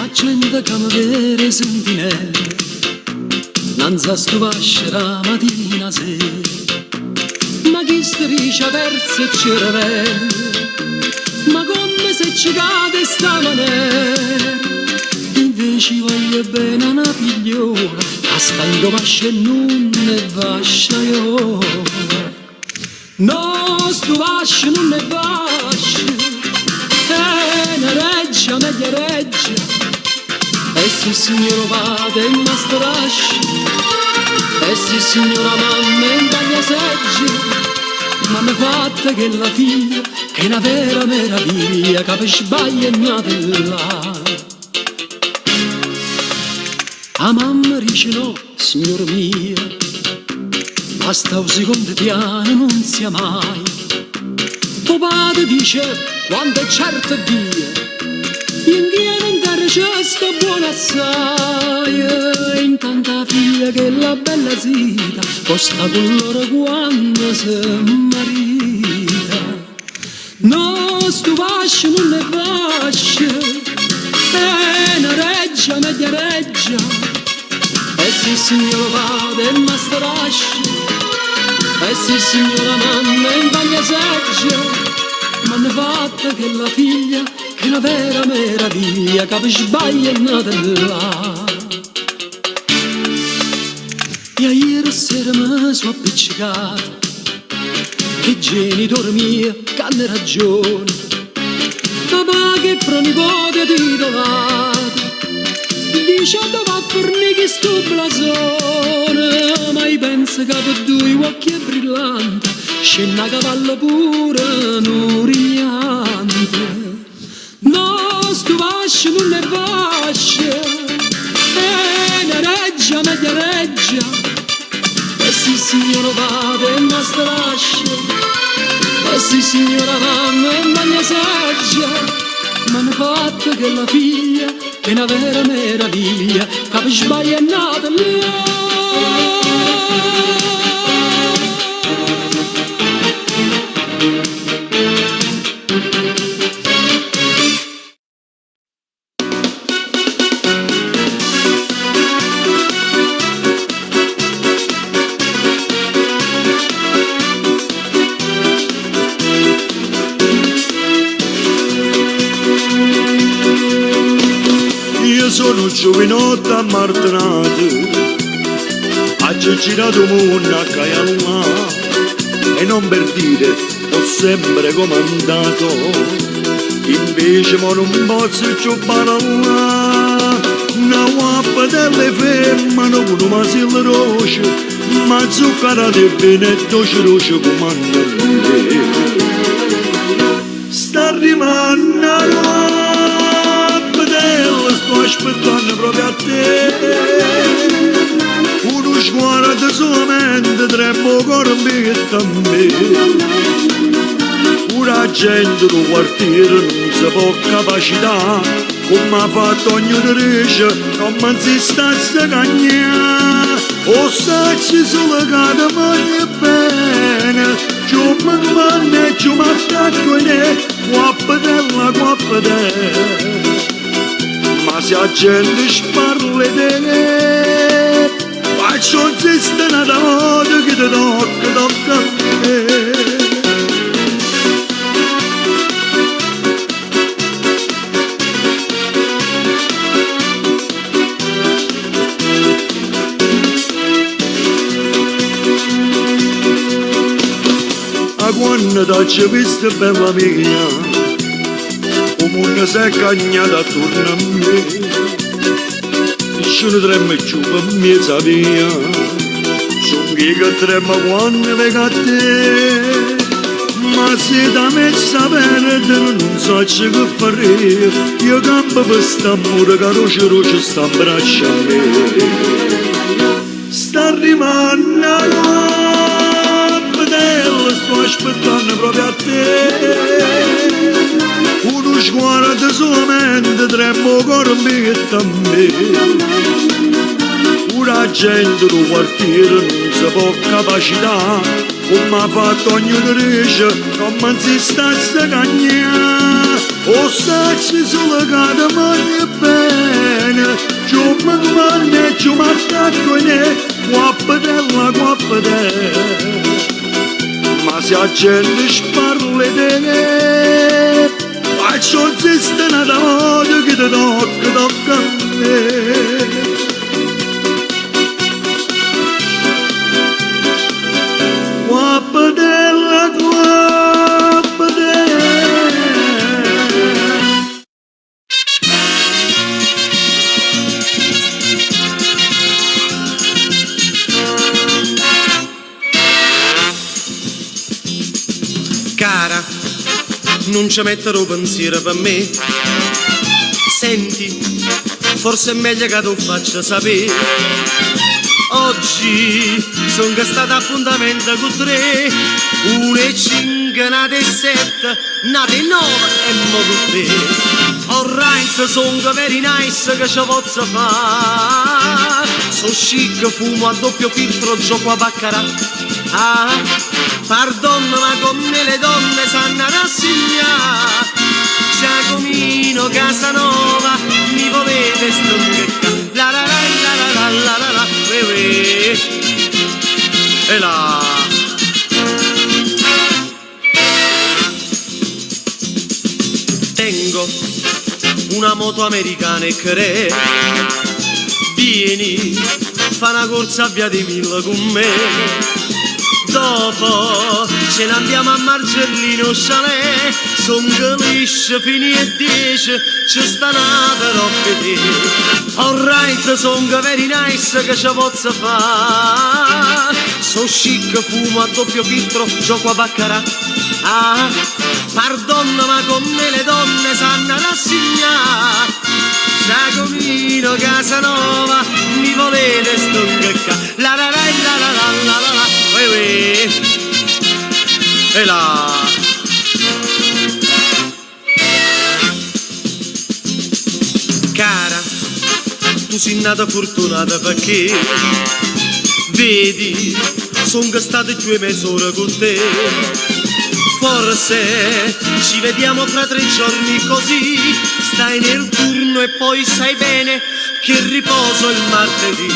Accende che mi vede sentinelle, non sa stuvascerà mattina sera, ma chi striscia verso il cervello, ma come se ci cade sta maniera. Invece voglio bene una figliola, a sta in vascia e non ne vascia io. No, sto vascia non ne vascia, è una reggia, media reggia. E se il signore vada e mi strascia, e se il signore mamma in taglia seggia, ma mi fatta che la figlia, che è una vera meraviglia, che per sbaglio è nata là. A mamma dice no, signora mia, ma sta un secondo piano non sia mai. Tuo padre dice, quando è certo Dio, in Dio non terra c'è sta buona assai. E intanto la figlia che è la bella zita, costa con loro quando si marita. No, sto vascio non è vascio, è una reggia, media reggia. E se il signore vada e mi strascia, e se il signore mamma in taglia seggia, ma ne fatta che la figlia, che è una vera meraviglia, che per sbaglio è nata là. E ieri sera mi sono appiccicato, che genitori miei che hanno ragione, papà che pronipote titolato, dice dove va a fornire che sto blasone, ma io penso che per due occhi è brillante, scende a cavallo pure non rignante. No, sto vascio non è vascio, è una reggia, media reggia. E se il signore vada e mi strascia, e se il signore mamma e mi seggia, ma ne fatta che la figlia, che è una vera meraviglia, che per sbaglio è nata là. Sono giovinotto ammartinato, ho girato il mondo a Caialà, e non per dire ho sempre comandato, invece ma non posso più parlare. Una guappa delle femmine con un masillo roce, ma zucchero di vino e dolce roce comanda me. Sta arrivando sto aspettando proprio a te, uno sguardo solamente trembo ancora un biglietto a me. Ora gente del quartiere non si può capacità, come ha fatto ognuno riesce, non mi si sta a cagnare, o stacci sulla cara voglio bene, giù mi vanno e giù mi attacco in te, guappa della. Ma se la gente sparla di te, faccio un sistema da modo che ti tocca a me. A quando ti ho visto bella mia, il mondo si è cagnato attorno a me, nessuno trema più per me via, sono chi che trema quando vengo a te, ma se da me sapere non so che fare, io campo per st'amore che roce sta in braccio a me. Sta arrivando la sto aspettando proprio a te, uno sguarda solamente tremmo corpetto a me. La gente del quartiere non si può capacitare, come ha fatto ognuno riesce, non si sta a cagnare. O sacci solo che ti mangia bene, ciò mi guarda e ciò mi attacco in te, guappatella, guappatella. Ma se la gente sparla di te, faccio zista una moda che ti tocca a me. Guappatella, guappatella. Cara, non ci metterò pensiero per me. Senti, forse è meglio che tu faccia sapere. Oggi sono stata appuntamento con 3, 1 e 5, nate e 7, nate e 9 e mo con te. Alright, sono very nice che ci posso fare. So chic, fumo a doppio filtro, gioco a baccarà. Ah, pardon, ma con me le donne sanno rassegnare. Giacomino Casanova, mi volete stonchecca. La la la la la la la la, e là. Tengo una moto americana e che vieni, fa una corsa a via di Mille con me. Dopo ce ne andiamo a Marcellino Chalet, son lisce fini e 10, ci sta nata roba di. Alright, son very nice che ci posso fare. So chic, fumo a doppio filtro, gioco a baccarà. Ah, pardon, ma con me le donne sanno rassegnare. Giacomino Casanova, mi volete stonchecca. La la la la la la la la la. E là. Cara, tu sei nata fortunata perché vedi, sono state 2 mezz'ora con te. Forse ci vediamo fra 3 giorni così, stai nel turno e poi sai bene che riposo il martedì.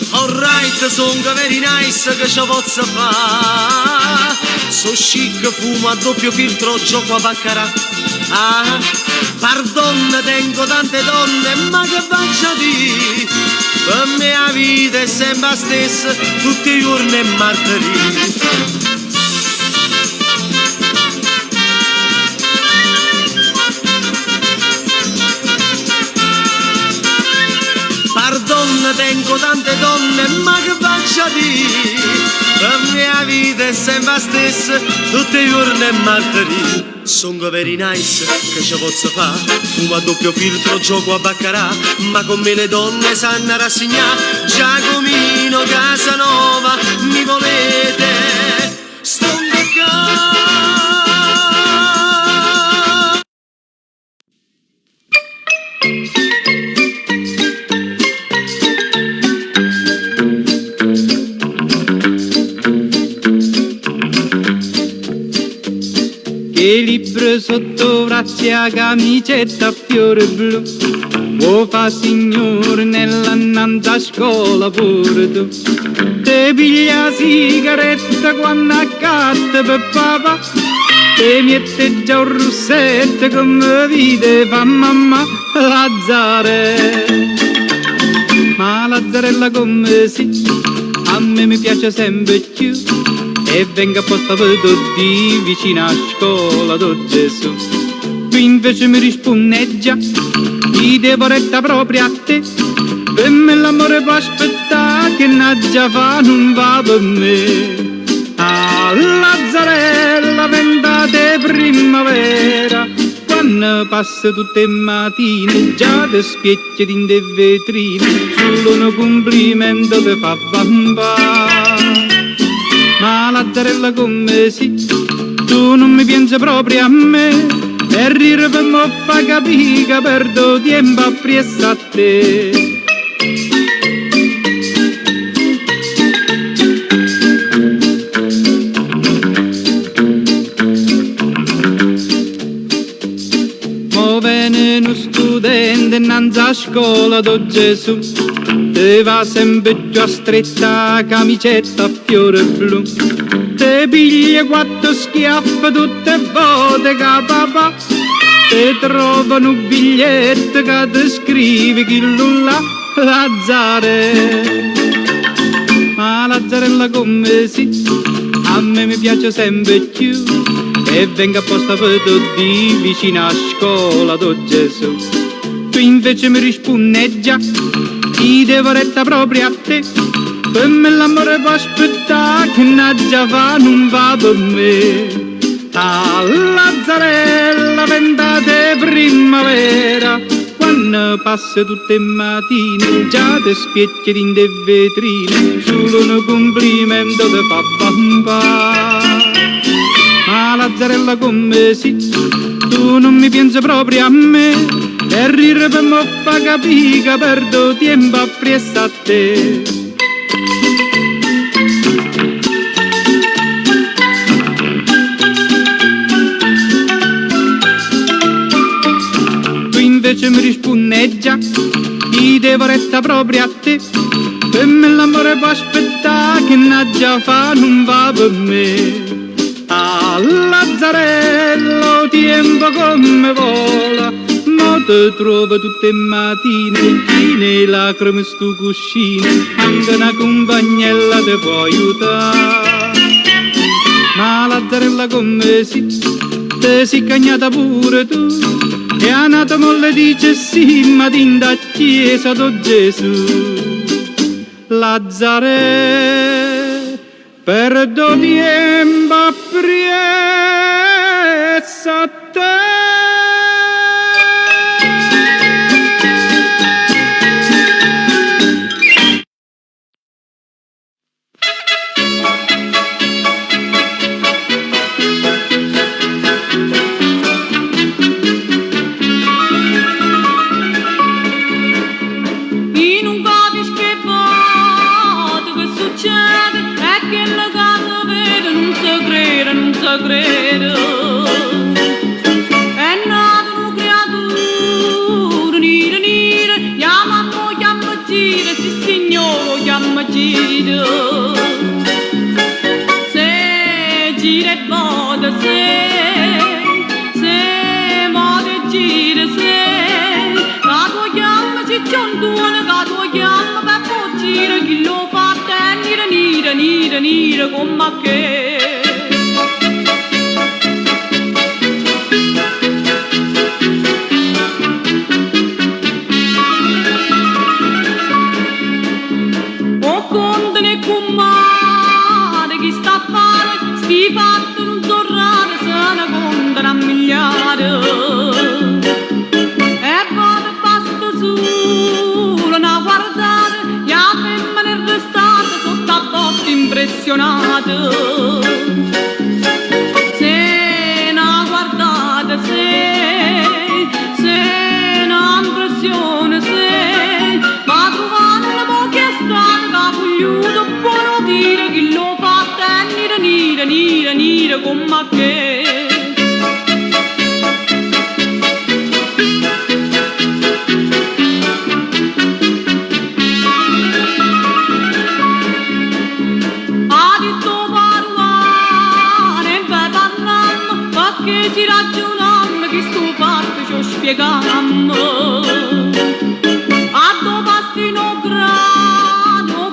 Alright, son very nice che ci posso fare. So chic, fumo a doppio filtro, gioco a baccarà. Ah, pardon, tengo tante donne, ma che faccio di? Per me la vita è sempre la stessa, tutti i giorni e martedì. Pardon, tengo tante donne, ma che faccia di? La mia vita è sempre la stessa, tutti i giorni e martedì. Sono very nice, che ci posso fare? Fumo a doppio filtro, gioco a baccarà. Ma con me le donne sanno rassegnare. Giacomino Casanova, mi volete stonchecare? Che libro sotto braccia, camicetta a fiore blu, o fa signore nell'annanta scuola pure tu. Te piglia la sigaretta quando accatta per papà, te mette già un rossetto come vide fa mamma Lazzarella. Ma Lazzarella come sì, a me mi piace sempre più, e venga apposta per tutti vicino a scuola do Gesù. Qui invece mi risponneggia, ti devo retta proprio a te, per me l'amore può aspettare, che naggia fa non va per me. Ah, Lazzarella, ventate primavera, quando passa tutte le mattine, già ti spiecchi in de vetrine, solo un complimento ti fa bambà. Ma Lazzarella come sì, tu non mi pensi proprio a me, e rir per mo fa capì che perdo tempo appresso a te. Venne uno studente innanzi a scuola do Gesù, te va sempre più a stretta camicetta a fiore blu, te piglia quattro schiaffi tutte volte che papà te trovano un biglietto che ti scrive chi là Lazzare. Ma Lazzarella come sì, a me mi piace sempre più, e venga apposta per tutti vicino a scuola do Gesù. Tu invece mi rispondi già, ti devo retta proprio a te, per me l'amore può aspettare che già fa non va per me. A Lazzarella ventate primavera, quando passa tutte le mattine già ti spiecchi in de vetrine, solo un complimento ti fa bamba. Ma Lazzarella come sì, tu non mi pensi proprio a me, e rir per mo fa capì che perdo tempo appresso a te. Tu invece mi rispondi già, ti devo retta proprio a te, per me l'amore può aspettare che già fa non va per me. A Lazzarello tempo come vola, ma ti trovo tutte le mattine piene lacrime stu cuscino, anche una compagnella ti può aiutare. Ma Lazzarella come sì, te si cagnata pure tu, e a nato molle dice sì, ma tinda chiesa do Gesù. Lazzarello perdo tempo appresso a te. In un capisco che vado, che succede, è che la casa vede, non si crede, non si crede. È nata una creatura, nera, nera, chiama gira, sì signore, chiama gira. Se gira e vada, se vada e gira, se la tua chiama cicciondone, la tua chiama per fuggire, chi lo fa tenere nera, nera, nera come che. O conte ne comare, chi sta a fare, sti fatti non so rare, se ne contano a migliaia. E vado basta solo una guardata, gli altri me ne restate sotto a botte impressionate. Se una guardata, se una impressione, se va trovare una poca strada, che vogliuto buono dire, chi lo fa tenere nera, nera, nera come che. Che si ragionammo, che sto fatto ci spiegam. A dove passi no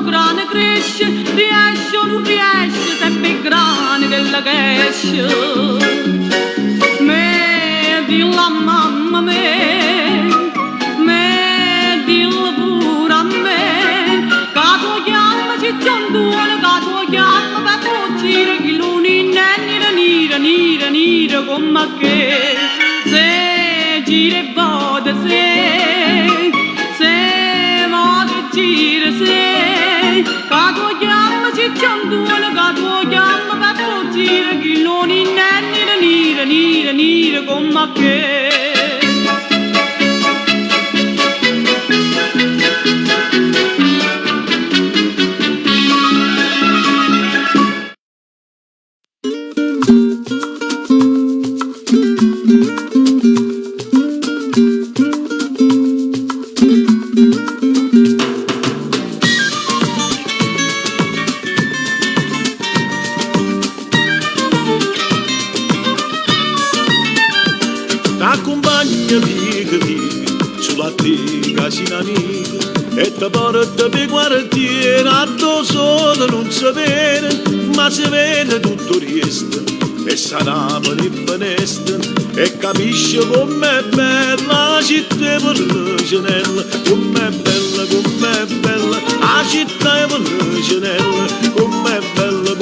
grane cresce, riesce o non riesce, sempre il grane della che esce. Me dillo a mamma me dillo pure a me, che tu chiama cicciondone, che tu chiama per fuggire, chi l'uninne nera, nera, nera, nera come che. Se gira e vada, se vada e gira, se che tu chiama cicciondone, che tu chiama per fuggire, chi l'uninne nera, nera, nera, nera come che. t'accompagna pica sulla tica si amica e ti porta per quartiere a tuo solo non sapere ma si vede tutto il resto e sarà per il finestra e capisce com'è bella la città per le cenelle com'è bella la città per le cenelle com'è bella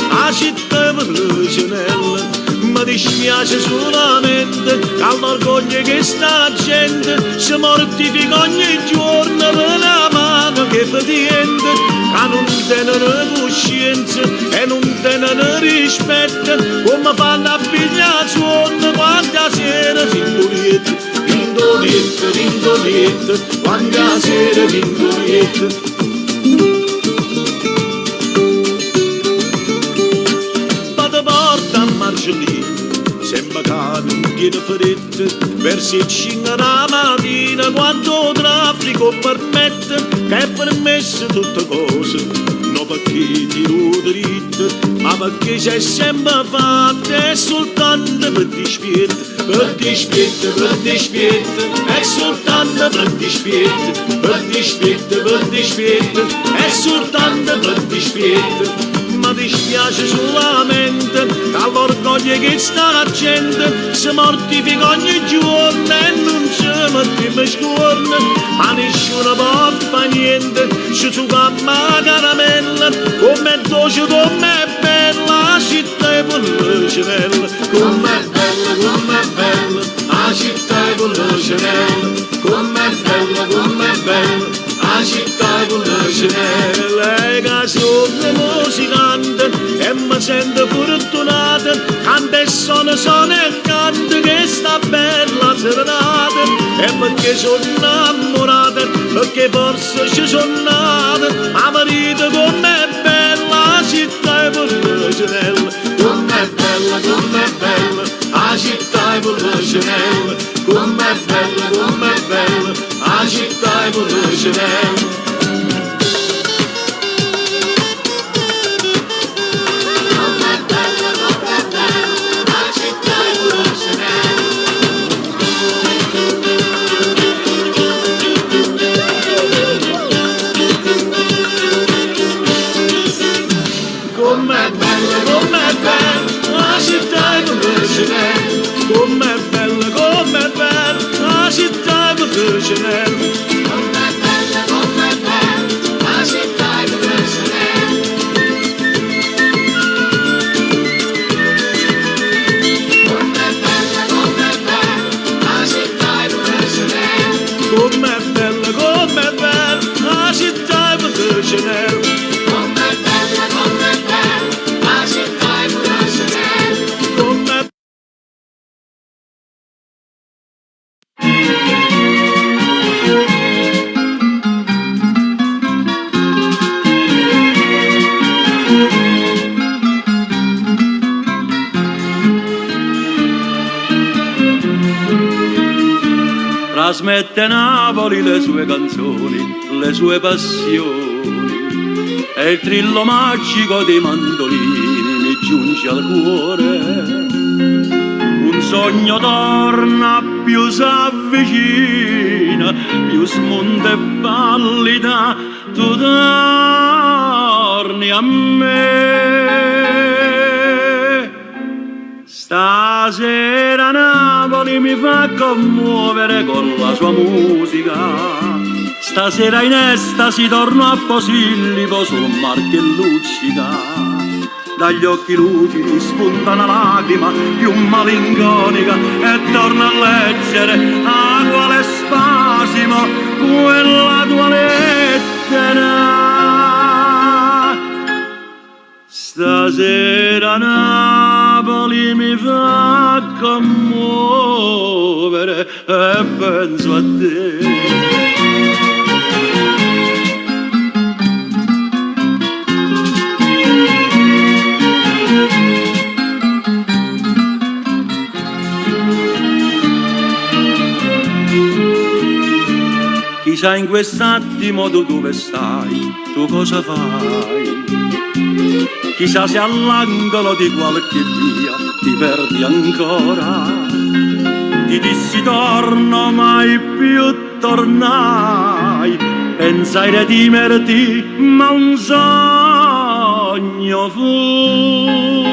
la città per le cenelle mi dispiace solamente che all'orgoglio che sta la gente si mortifica ogni giorno per la mano che fa niente che non tenono coscienza e non tenono rispetto come fanno a pigliare suono quanta sera rindolietta quanta sera rindolietta sembra che non tiene fretta verso il 5 la mattina quando il traffico permette che è permesso tutte cose non perché ti lo dritto ma perché c'è sempre fatto è soltanto per dispietto è soltanto per dispietto è soltanto per dispietto mi dispiace solamente che all'orgoglio che sta la gente si mortifica ogni giorno e non ci mettiamo scorno ma nessuno può fare niente se tu camma caramella com'è dolce com'è bella la città è per le cenelle com'è bella la città è per le cenelle com'è bella la città è per le cenelle che sono musicante e mi sento fortunata canta e suona e canta che sta bella serenata e perché sono innamorata perché forse ci sono nata ma marito com'è bella la città è per le cenelle com'è bella la città è per le cenelle com'è bella la città è per le cenelle com'è bella la città è per le cenelle com'è bella la città è per le cenelle com'è bella la città è per le cenelle com'è bella la città è per le cenelle com'è bella la città è per le cenelle trasmette Napoli le sue canzoni, le sue passioni e il trillo magico dei mandolini mi giunge al cuore. Un sogno torna, più s'avvicina, più smonta e pallida, tu torni a me. Stasera Napoli mi fa commuovere con la sua musica. Stasera in estasi torno a Posillipo sul mar che luccica. Dagli occhi lucidi spunta una lacrima più malinconica e torna a leggere a quale spasimo quella tua lettera. Stasera Napoli mi fa commuovere e penso a te. Chissà in quest'attimo tu dove stai, tu cosa fai? Chissà se all'angolo di qualche via ti perdi ancora. Ti dissi torno, mai più tornai, pensai redimerti, ma un sogno fu.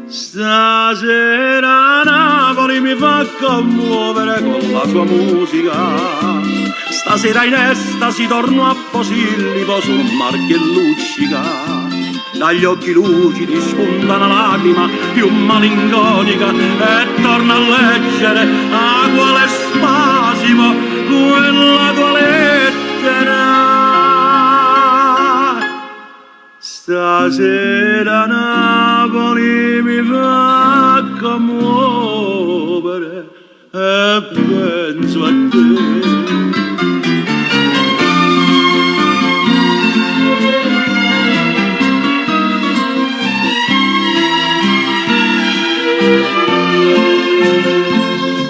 Stasera Napoli mi fa commuovere con la sua musica. Stasera in estasi torno a Posillipo sul mar che luccica. Dagli occhi lucidi spunta una lacrima più malinconica e torna a leggere a quale spasimo quella tua lettera. Stasera Napoli mi fa commuovere e penso a te.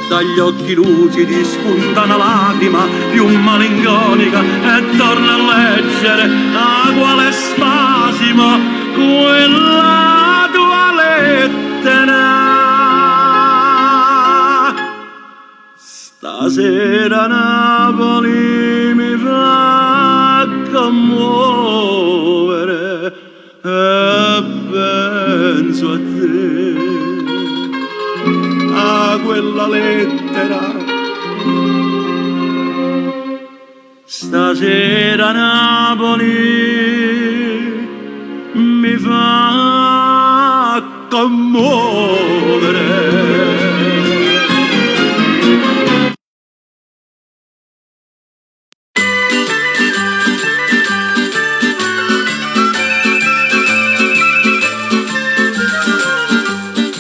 Dagli occhi lucidi spunta una lacrima più malinconica e torna a leggere a quale spasimo quella tua lettera. Stasera Napoli mi fa commuovere e penso a te. A quella lettera. Stasera Napoli mi fa commuovere.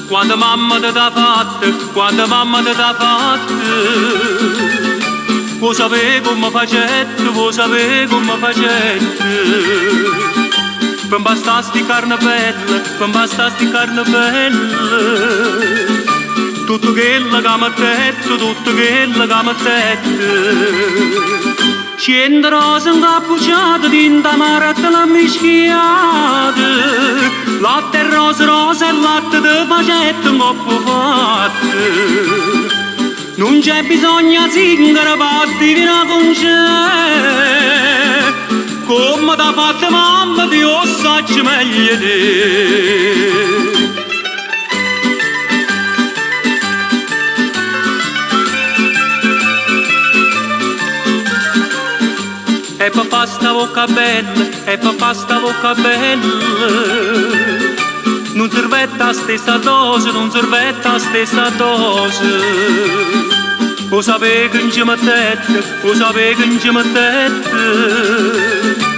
Quando mamma ti ha fatto, quando mamma ti ha fatto, vuoi sapere come facette, vuoi sapere come facette. Per basta sti carne bella, per basta sti carne bella, tutto quello che mi ha detto, tutto quello che mi ha detto. 100 rose incappucciate, tinta amara te l'ha mischiata, latte e rose, rose e latte di facette un coppo fatto. Non c'è bisogno di zingara per divinare con c'è, come t'ha fatto mamma ti lo saccio meglio te. E papà sta bocca bella, e papà sta bocca bella, non servetta la stessa dose, non servetta la stessa dose. O sapere che non ci mettete, o sapere che non ci mettete,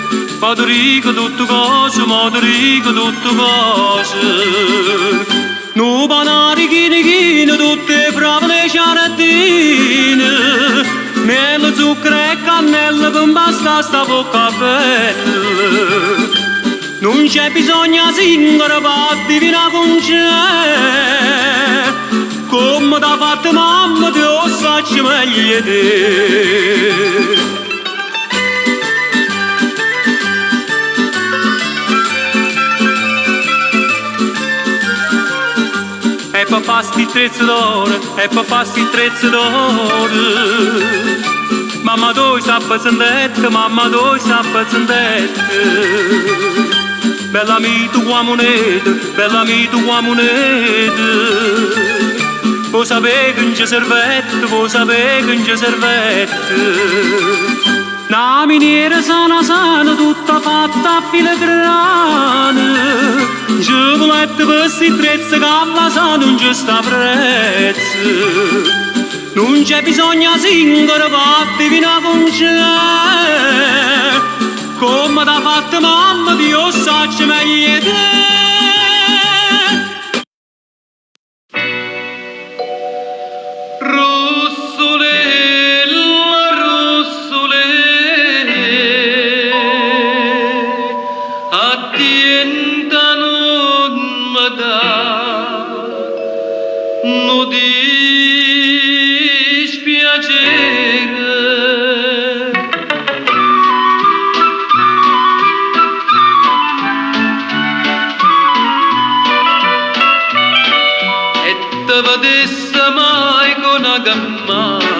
Moderico tutto cose, moderico tutto cose. Nu banari chine, tutte fravole ciarattine, miele, zucchero e cannella per basta sta bocca bella. Non c'è bisogno di singere per divinare con c'è, come t'ha fatto mamma ti lo saccio meglio te. E papà sti trezzi d'oro, e papà sti trezzi d'oro. Mamma tu sta pezzendetta, mamma tu sta pezzendetta. Bella mia tua moneta, bella mia tua moneta. Vuoi sapere che non c'è servette, vuoi sapere che non c'è servette. Una miniera sana sana, tutta fatta a filigrana. Giovulette per sti trezzi che alla sana non c'è sta prezzo. Non c'è bisogno singolo per divinare con c'è, come t'ha fatto mamma ti lo saccio meglio te. Rossolella, rossolella, attienta non mi dà, non dispiacere. te vedesse mai con una gammata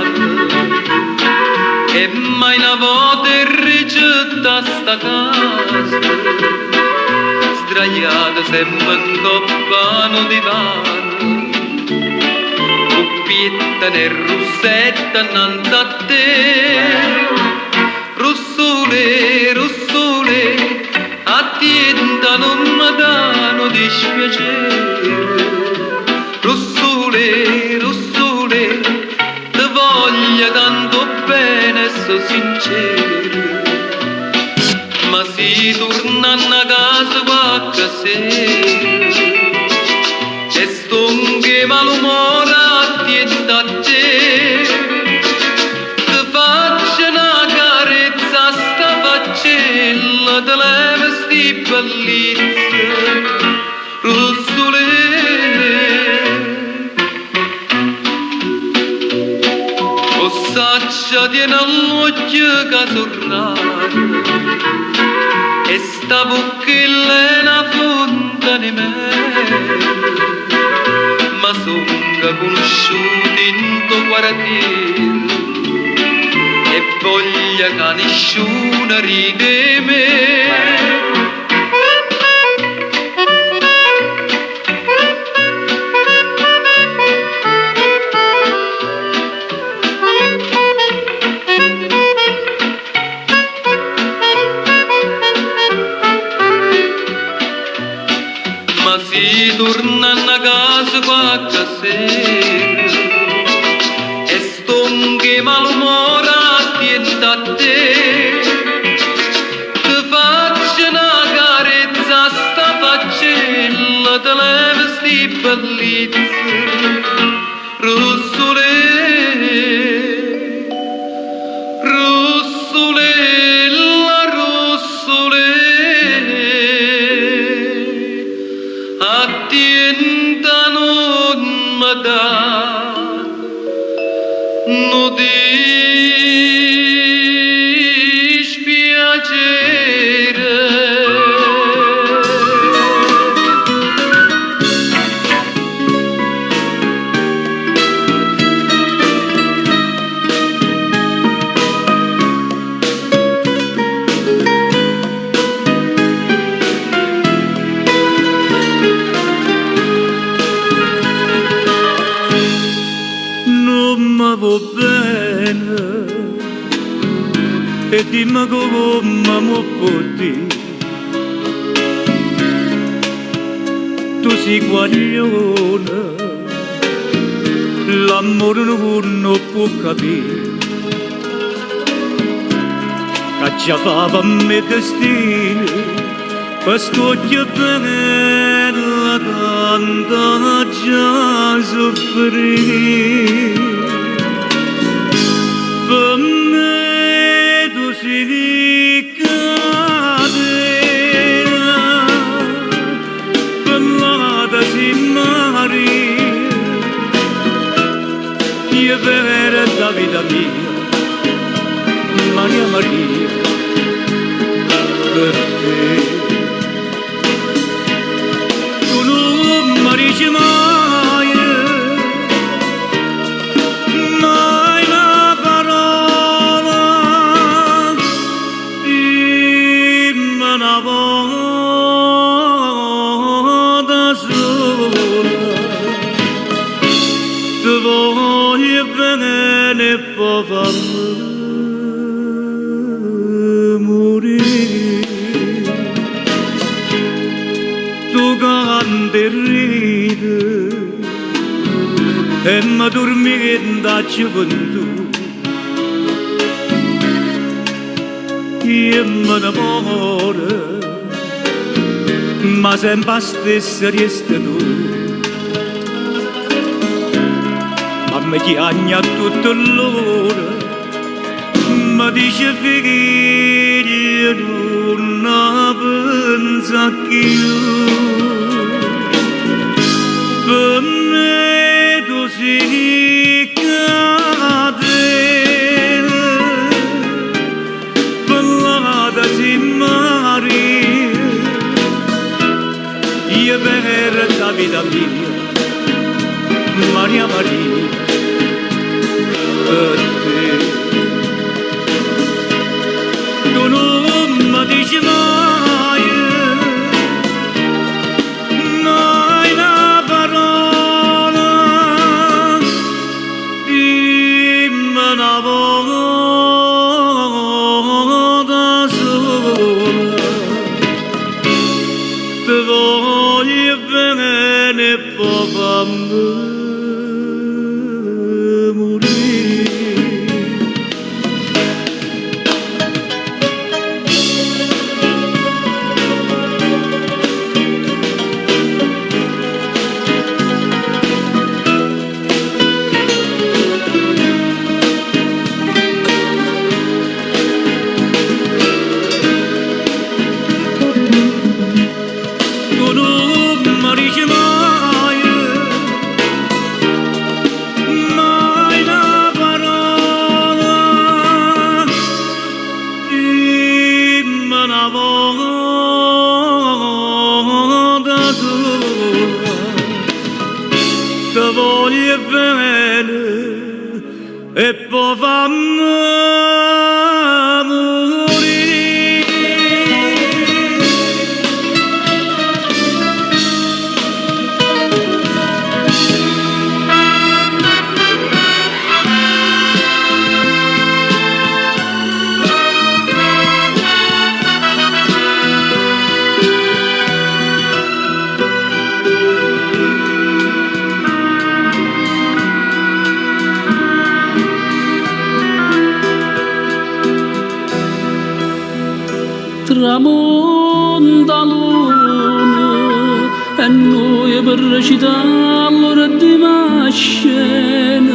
e mai una volta rigetta sta casa sdraiata sempre in coppa no divano coppietta nel russetto innanzi a te Rossole, rossole, attienta non mi danno dispiacere. Rossole, rossole, ti voglio tanto bene, so sincero. Ma si torna a casa qualche sera e sto che malumore attienta a te. Te leva sti bellizze rossole Ossaccia tiene all'occhio che sorrare e sta bocchilla è una fonte di me ma son conosciuti in tuo quartiere e voglia che nessuno ride me. Ma si torna a casa qualche sera e sto che malumore attienta a te ti faccio una carezza sta faccella te leva sti bellizze rossole rossole la rossole attienta non mi dà no e dimmi come mi porti tu sei guaglione l'amore non può capire che già fa per me destino questo che bella tanta già soffrire per me si cadena ballata si Maria io vera la vita mia Maria Maria per te tu non mi dici mai morire tu grande ride e mi dormi da gioventù io mi innamoro ma sempre stessa resta tu ma mi chiagna tutto l'ora mi dice figlio non pensa più per me tu sei cadena ballata si Maria io per la vita mia Maria Maria per te. Tu non mi dici mai, mai una parola, dimmi una volta sola. Ti voglio bene e poi fammi morire. Tu non mi dici mai, mai una parola, dimmi una volta sola. Ti voglio bene e poi fammi morire. Tramonta luna e noi per recitarlo di scena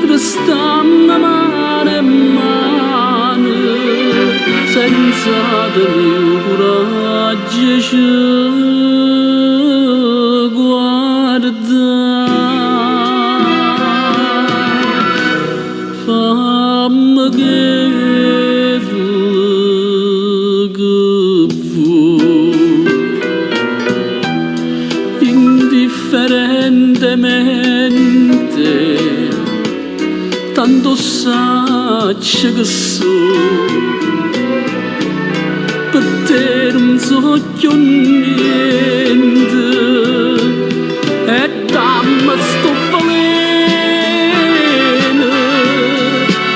restammo mano a mano senza tenere coraggio ci guardare. Fammi che indifferentemente tanto saccio che so per te non so più niente e dammi sto veleno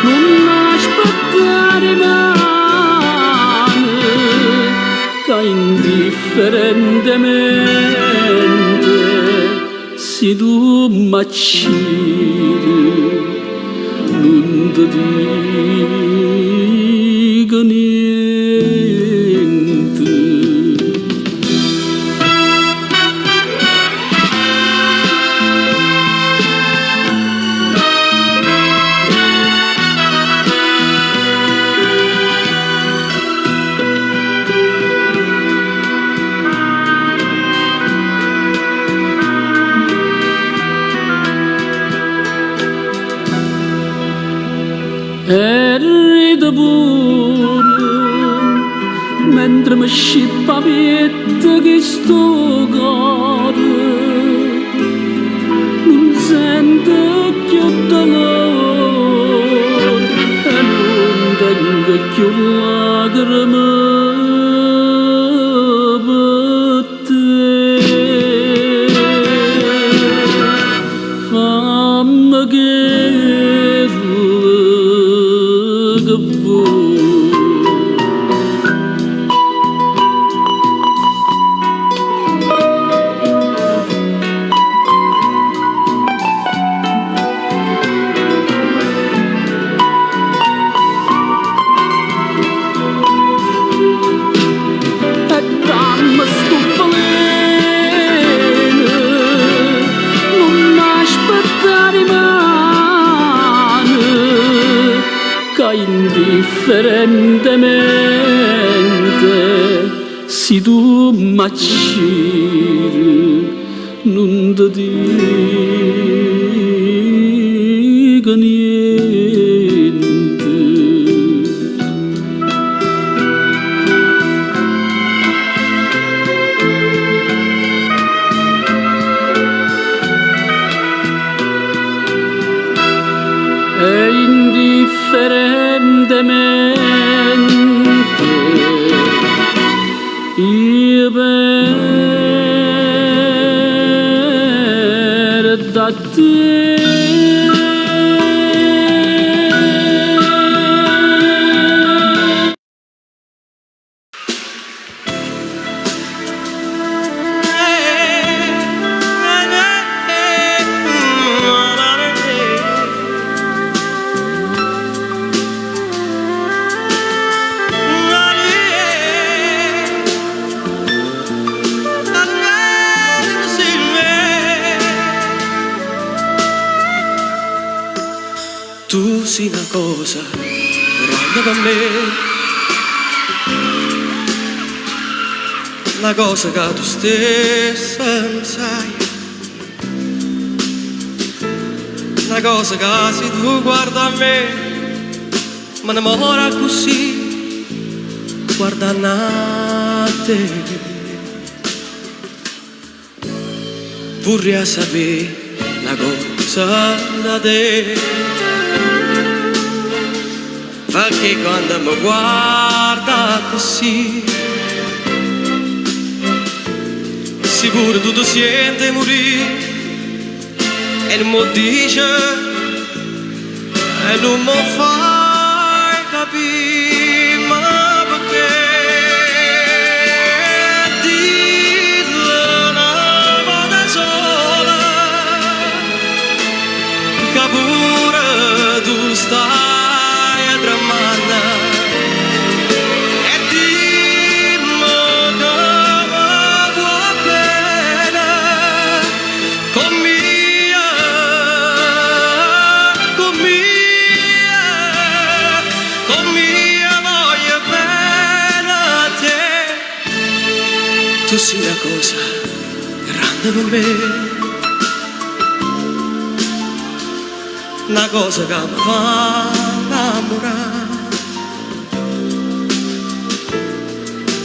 non aspettare mai che indifferentemente se tu m'accidi non ti dico niente. E rido pure mentre mi scippa pietta che sto cuore non sento più dolore e non tengo più lacrime per te. Fammi che indifferentemente se tu m'accidi non ti dico niente. clemente io perdo a te. Tu sei una cosa grande per me, una cosa che tu stessa non sai, una cosa che se tu guarda a me mi innamora così, guardando a te. Vorrei sapere una cosa da te, perché quando mi guarda così sicuro tu ti senti morire e non mi dice e non mi fai capire ma perché dillo una volta sola che pure tu stai e dimmi che va bene con mia voglio bene a te. Tu sei una cosa grande per me, una cosa che mi fa innamorare,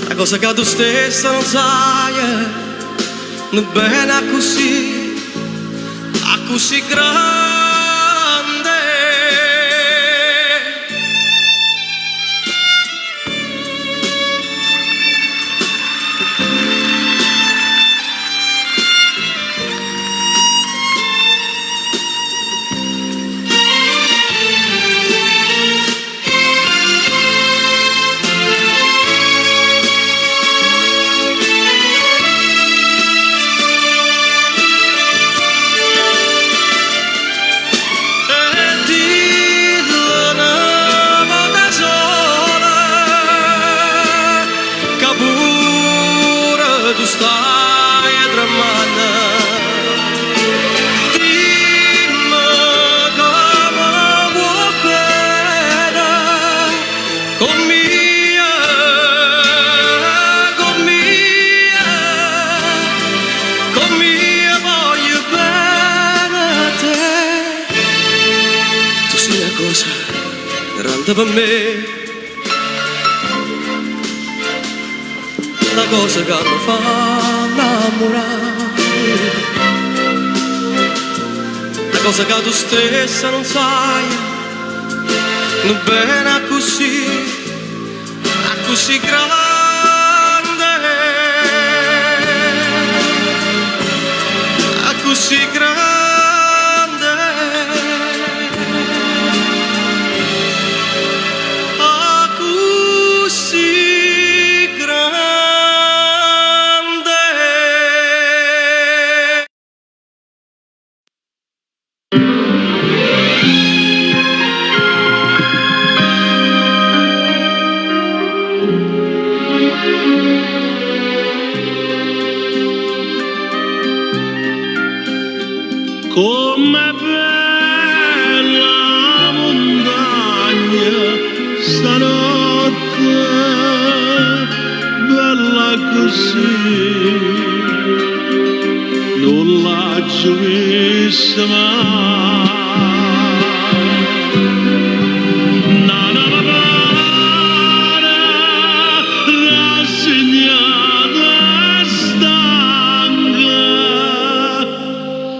una cosa che tu stessa non sai, non bene a così grande. Stai a tramare, dimmi come vuoi bene con mia voglio bene a te. Tu sei una cosa grande per me, una cosa che mi fa innamorare, una cosa che tu stessa non sai, non bene a così grande, a così grande, a così grande. Com'è bella la montagna stanotte, bella così, non l'ho vista mai. Nana pare rassegnata e stanca,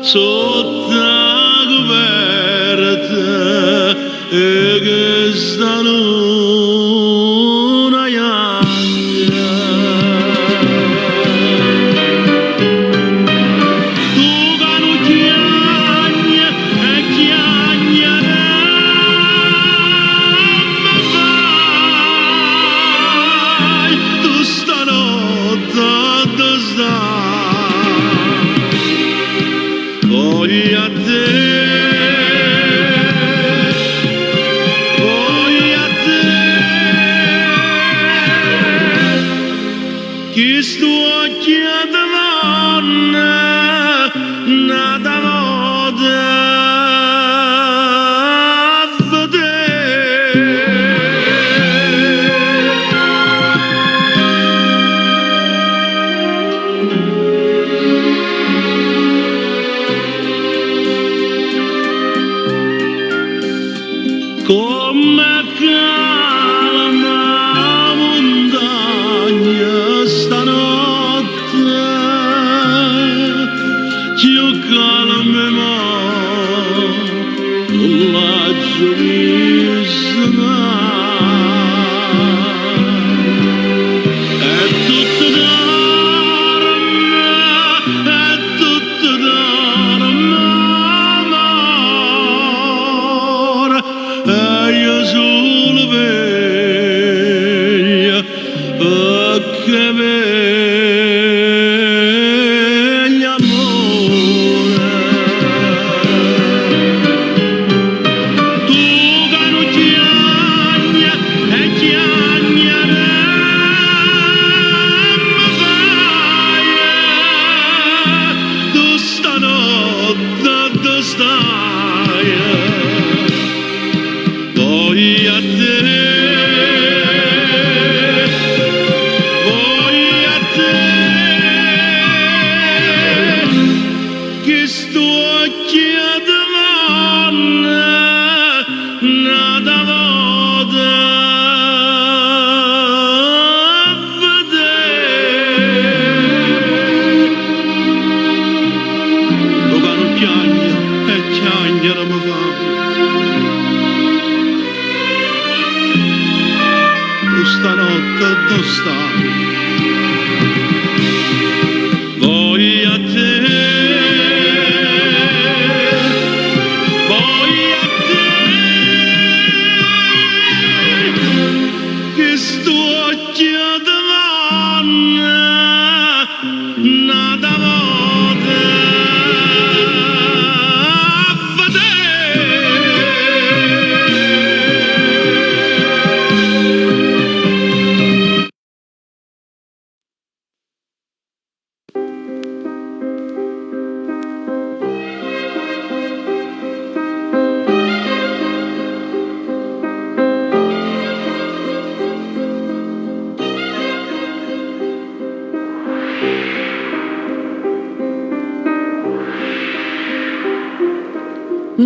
sotto la coperta e che stanno Voglio a te, voglio a te, chi sto chiedendo nada moda come calma montagna stanotte, più calma non la giornata, è tutto d'arma, è tutto d'arma, amore. Io solo veglio che veglio amore. Tu che non chiagna e chiagna mi fai, tu stanotte tu stai. Voglio a te, voglio a te, che sto chiedendo nada moda vedere. Tu che non piagna e chiagna non mi fai. Stanotte tu stai, voglio a te, voglio a te, che sto chiedendo nada moda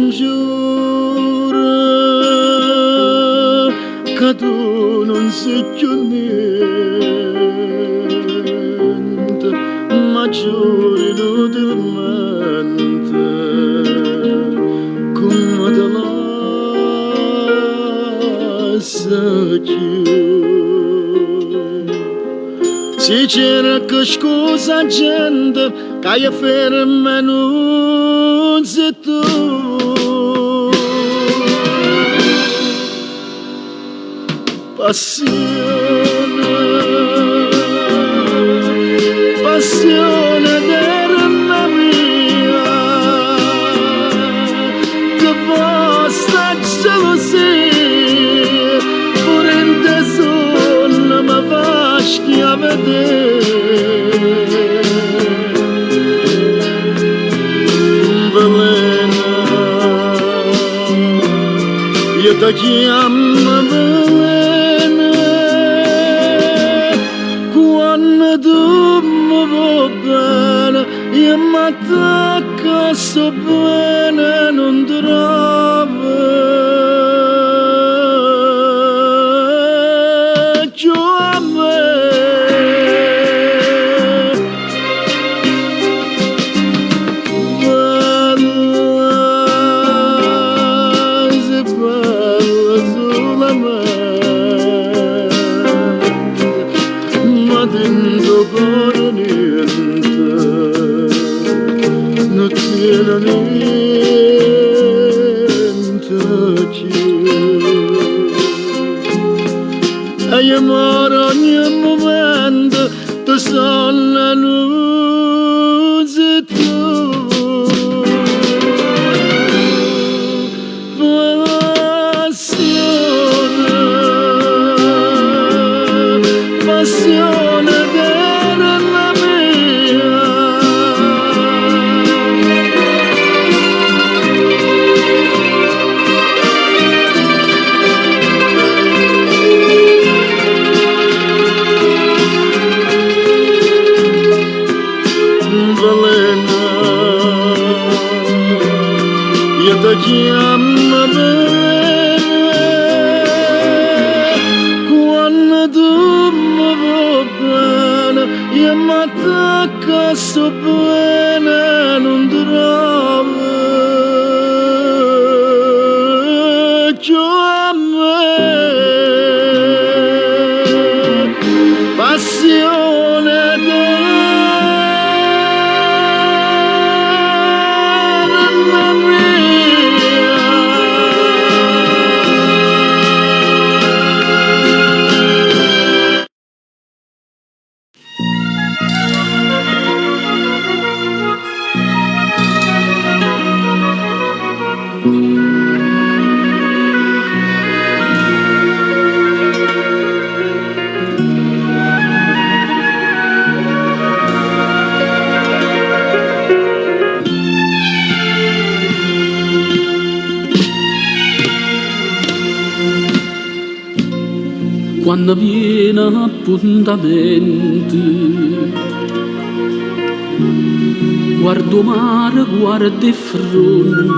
giuro che tu non sei più niente, ma giuro inutilmente come te lascia chiudere. Si cerca scusa gente che è ferma non sei tu. Passione, passione della mia, che vostra gelosia, pure in te sonno mi fa schiavedere. Velena, io ti chiamo velena. Tu mi vuoi bene, io mi attacco so bene, non trovo più a me. Bella, sei bella solamente, ma dentro cuore niente, non tiene niente più. E io muoro ogni momento, tu sono la luce tu. ti chiama bene, quando tu mi vuoi bene, io mi attacco sto bene, non trovo più a me. Passione donna mia. Quando viene appuntamento, guardo mare, guardo il fronte,